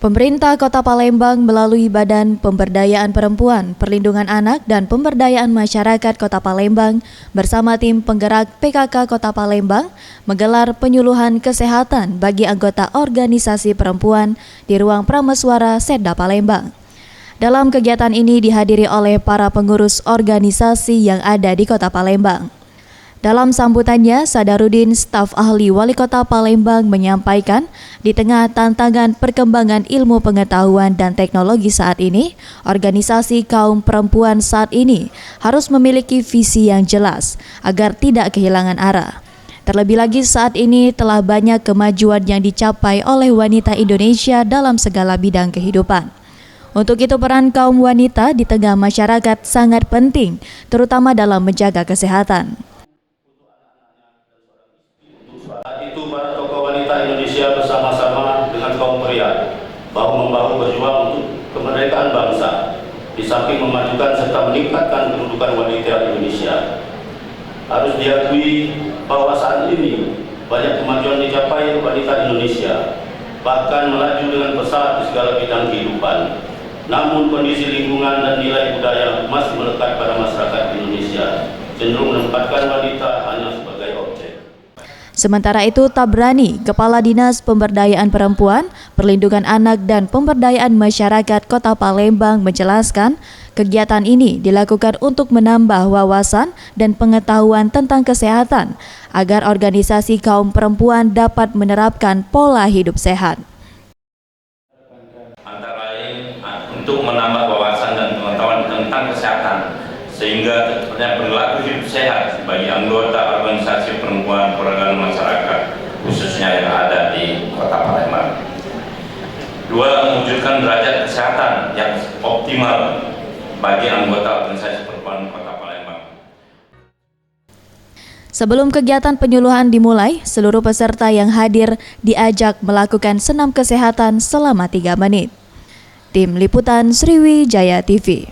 Pemerintah Kota Palembang melalui Badan Pemberdayaan Perempuan, Perlindungan Anak dan Pemberdayaan Masyarakat Kota Palembang bersama tim penggerak PKK Kota Palembang menggelar penyuluhan kesehatan bagi anggota organisasi perempuan di ruang Prameswara Setda Palembang. Dalam kegiatan ini dihadiri oleh para pengurus organisasi yang ada di Kota Palembang. Dalam sambutannya, Sadarudin, staf ahli Wali Kota Palembang menyampaikan, di tengah tantangan perkembangan ilmu pengetahuan dan teknologi saat ini, organisasi kaum perempuan saat ini harus memiliki visi yang jelas agar tidak kehilangan arah. Terlebih lagi saat ini telah banyak kemajuan yang dicapai oleh wanita Indonesia dalam segala bidang kehidupan. Untuk itu peran kaum wanita di tengah masyarakat sangat penting, terutama dalam menjaga kesehatan. Itu para tokoh wanita Indonesia bersama-sama dengan kaum pria bahu-membahu berjuang untuk kemerdekaan bangsa, di samping memajukan serta meningkatkan kedudukan wanita Indonesia. Harus diakui bahwa saat ini banyak kemajuan dicapai wanita Indonesia, bahkan melaju dengan pesat di segala bidang kehidupan. Namun kondisi lingkungan dan nilai budaya masih melekat pada masyarakat Indonesia, cenderung menempatkan wanita hanya sebagai objek. Sementara itu, Tabrani, Kepala Dinas Pemberdayaan Perempuan, Perlindungan Anak dan Pemberdayaan Masyarakat Kota Palembang menjelaskan, kegiatan ini dilakukan untuk menambah wawasan dan pengetahuan tentang kesehatan agar organisasi kaum perempuan dapat menerapkan pola hidup sehat. Antara lain untuk menambah wawasan dan pengetahuan tentang kesehatan, sehingga perilaku hidup sehat bagi anggota organisasi perempuan perwakilan masyarakat khususnya yang ada di Kota Palembang. 2. Mewujudkan derajat kesehatan yang optimal bagi anggota organisasi perempuan Kota Palembang. Sebelum kegiatan penyuluhan dimulai, seluruh peserta yang hadir diajak melakukan senam kesehatan selama 3 menit. Tim Liputan Sriwijaya TV.